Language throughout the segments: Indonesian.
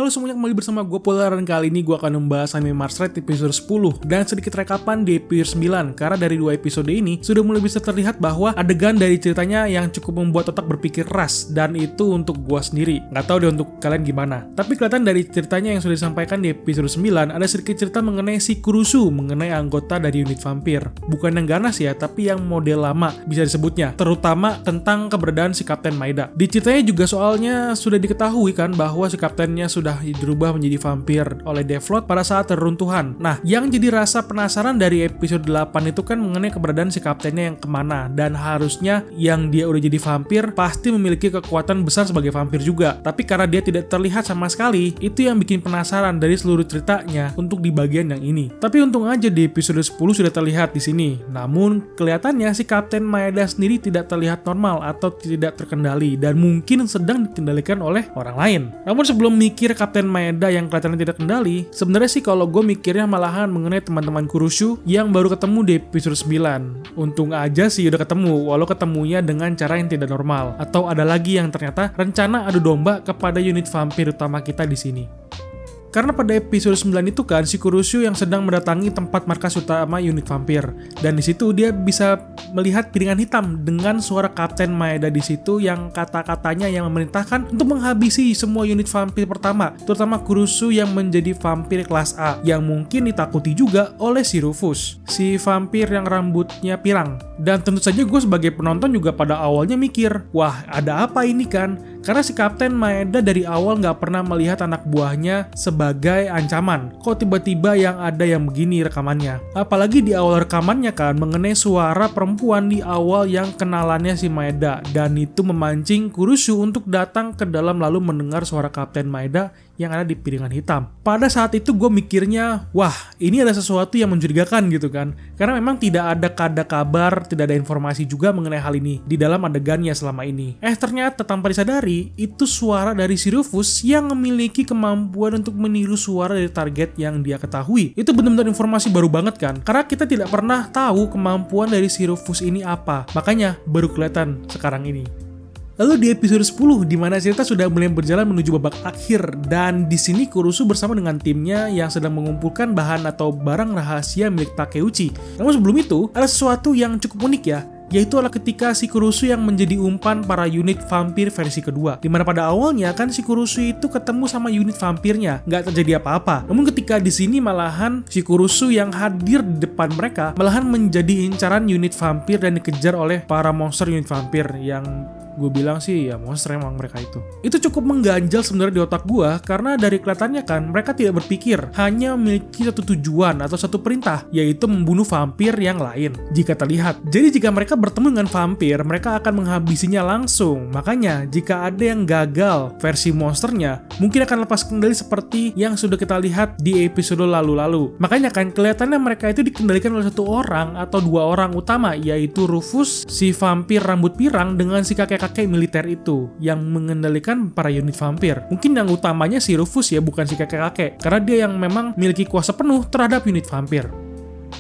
Halo semuanya, kembali bersama gue Polar, dan kali ini gue akan membahas anime Mars Red episode 10 dan sedikit rekapan di episode 9, karena dari 2 episode ini sudah mulai bisa terlihat bahwa adegan dari ceritanya yang cukup membuat otak berpikir keras, dan itu untuk gue sendiri. Nggak tahu deh untuk kalian gimana. Tapi kelihatan dari ceritanya yang sudah disampaikan di episode 9 ada sedikit cerita mengenai si Kurusu, mengenai anggota dari unit vampir. Bukan yang ganas ya, tapi yang model lama bisa disebutnya, terutama tentang keberadaan si Kapten Maeda. Di ceritanya juga soalnya sudah diketahui kan bahwa si kaptennya sudah dirubah menjadi vampir oleh Deathlord pada saat reruntuhan. Nah, yang jadi rasa penasaran dari episode 8 itu kan mengenai keberadaan si kaptennya yang kemana, dan harusnya yang dia udah jadi vampir pasti memiliki kekuatan besar sebagai vampir juga. Tapi karena dia tidak terlihat sama sekali, itu yang bikin penasaran dari seluruh ceritanya untuk di bagian yang ini. Tapi untung aja di episode 10 sudah terlihat di sini. Namun kelihatannya si Kapten Maeda sendiri tidak terlihat normal atau tidak terkendali, dan mungkin sedang dikendalikan oleh orang lain. Namun sebelum mikir Kapten Maeda yang kelihatannya tidak kendali, sebenarnya sih kalau gue mikirnya malahan mengenai teman-teman Kurusu yang baru ketemu di episode 9. Untung aja sih udah ketemu, walau ketemunya dengan cara yang tidak normal. Atau ada lagi yang ternyata rencana adu domba kepada unit vampir utama kita di sini. Karena pada episode 9 itu kan si Kurusu yang sedang mendatangi tempat markas utama unit vampir, dan di situ dia bisa melihat piringan hitam dengan suara Kapten Maeda di situ yang kata-katanya yang memerintahkan untuk menghabisi semua unit vampir pertama, terutama Kurusu yang menjadi vampir kelas A yang mungkin ditakuti juga oleh si Rufus, si vampir yang rambutnya pirang. Dan tentu saja gue sebagai penonton juga pada awalnya mikir, wah ada apa ini kan? Karena si Kapten Maeda dari awal nggak pernah melihat anak buahnya sebagai ancaman. Kok tiba-tiba yang ada yang begini rekamannya? Apalagi di awal rekamannya kan mengenai suara perempuan di awal yang kenalannya si Maeda, dan itu memancing Kurusu untuk datang ke dalam lalu mendengar suara Kapten Maeda yang ada di piringan hitam. Pada saat itu gue mikirnya, wah ini ada sesuatu yang mencurigakan gitu kan. Karena memang tidak ada kabar, tidak ada informasi juga mengenai hal ini di dalam adegannya selama ini. Ternyata tanpa disadari, itu suara dari si Rufus yang memiliki kemampuan untuk meniru suara dari target yang dia ketahui. Itu benar-benar informasi baru banget kan. Karena kita tidak pernah tahu kemampuan dari si Rufus ini apa. Makanya baru kelihatan sekarang ini. Lalu di episode 10, di mana cerita sudah mulai berjalan menuju babak akhir, dan di sini Kurusu bersama dengan timnya yang sedang mengumpulkan bahan atau barang rahasia milik Takeuchi. Namun sebelum itu, ada sesuatu yang cukup unik ya, yaitu adalah ketika si Kurusu yang menjadi umpan para unit vampir versi kedua. Dimana pada awalnya kan si Kurusu itu ketemu sama unit vampirnya, nggak terjadi apa-apa. Namun ketika di sini malahan si Kurusu yang hadir di depan mereka malahan menjadi incaran unit vampir dan dikejar oleh para monster unit vampir yang gue bilang sih ya monster emang mereka itu. Itu cukup mengganjal sebenarnya di otak gue, karena dari kelihatannya kan mereka tidak berpikir, hanya memiliki satu tujuan atau satu perintah, yaitu membunuh vampir yang lain jika terlihat. Jadi jika mereka bertemu dengan vampir, mereka akan menghabisinya langsung. Makanya jika ada yang gagal versi monsternya, mungkin akan lepas kendali seperti yang sudah kita lihat di episode lalu-lalu. Makanya kan kelihatannya mereka itu dikendalikan oleh satu orang atau dua orang utama, yaitu Rufus, si vampir rambut pirang, dengan si kakek militer itu yang mengendalikan para unit vampir. Mungkin yang utamanya si Rufus ya, bukan si kakek-kakek, karena dia yang memang memiliki kuasa penuh terhadap unit vampir.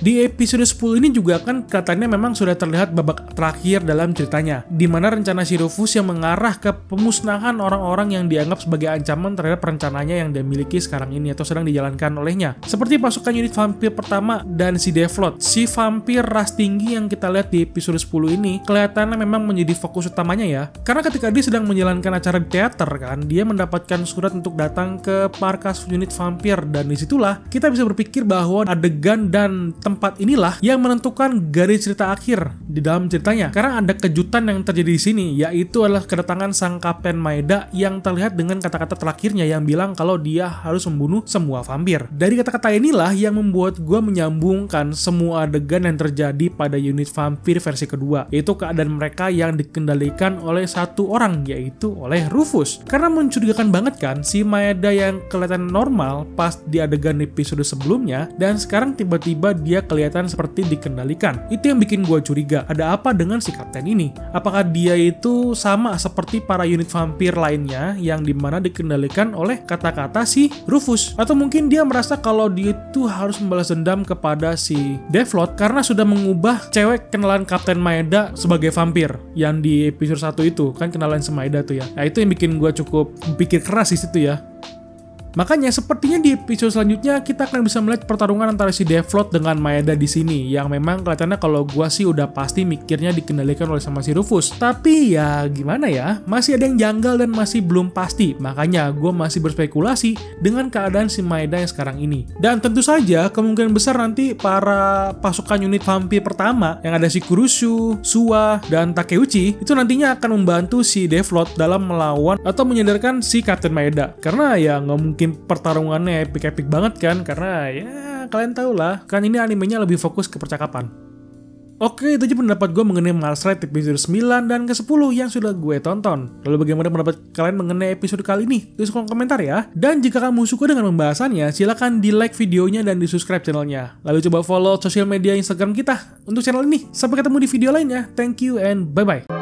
Di episode 10 ini juga kan katanya memang sudah terlihat babak terakhir dalam ceritanya, di mana rencana si Rufus yang mengarah ke pemusnahan orang-orang yang dianggap sebagai ancaman terhadap rencananya yang dia miliki sekarang ini atau sedang dijalankan olehnya. Seperti pasukan unit vampir pertama dan si Deathlord, si vampir ras tinggi yang kita lihat di episode 10 ini kelihatannya memang menjadi fokus utamanya ya. Karena ketika dia sedang menjalankan acara di teater kan, dia mendapatkan surat untuk datang ke markas unit vampir, dan disitulah kita bisa berpikir bahwa adegan dan tempat inilah yang menentukan garis cerita akhir di dalam ceritanya. Karena ada kejutan yang terjadi di sini, yaitu adalah kedatangan sang Kapten Maeda yang terlihat dengan kata-kata terakhirnya yang bilang kalau dia harus membunuh semua vampir. Dari kata-kata inilah yang membuat gue menyambungkan semua adegan yang terjadi pada unit vampir versi kedua, yaitu keadaan mereka yang dikendalikan oleh satu orang, yaitu oleh Rufus. Karena mencurigakan banget kan si Maeda yang kelihatan normal pas di adegan episode sebelumnya, dan sekarang tiba-tiba dia kelihatan seperti dikendalikan. Itu yang bikin gue curiga, ada apa dengan si kapten ini? Apakah dia itu sama seperti para unit vampir lainnya yang dimana dikendalikan oleh kata-kata si Rufus? Atau mungkin dia merasa kalau dia itu harus membalas dendam kepada si Deathlord karena sudah mengubah cewek kenalan Kapten Maeda sebagai vampir yang di episode 1 itu kan kenalan sama Maeda tuh ya. Nah itu yang bikin gue cukup berpikir keras di situ ya. Makanya sepertinya di episode selanjutnya kita akan bisa melihat pertarungan antara si Deathlord dengan Maeda di sini, yang memang kelihatannya kalau gua sih udah pasti mikirnya dikendalikan oleh sama si Rufus. Tapi ya gimana ya, masih ada yang janggal dan masih belum pasti. Makanya gua masih berspekulasi dengan keadaan si Maeda yang sekarang ini. Dan tentu saja kemungkinan besar nanti para pasukan unit vampir pertama yang ada si Kurusu, Suwa, dan Takeuchi itu nantinya akan membantu si Deathlord dalam melawan atau menyadarkan si Captain Maeda. Karena ya nggak mungkin pertarungannya epic banget kan, karena ya kalian tau lah, kan ini animenya lebih fokus ke percakapan. Oke, itu aja pendapat gue mengenai Mars Red episode 9 dan ke-10 yang sudah gue tonton. Lalu bagaimana pendapat kalian mengenai episode kali ini? Tulis kolom komentar ya. Dan jika kamu suka dengan pembahasannya, silahkan di like videonya dan di subscribe channelnya. Lalu coba follow sosial media Instagram kita untuk channel ini. Sampai ketemu di video lainnya. Thank you and bye-bye.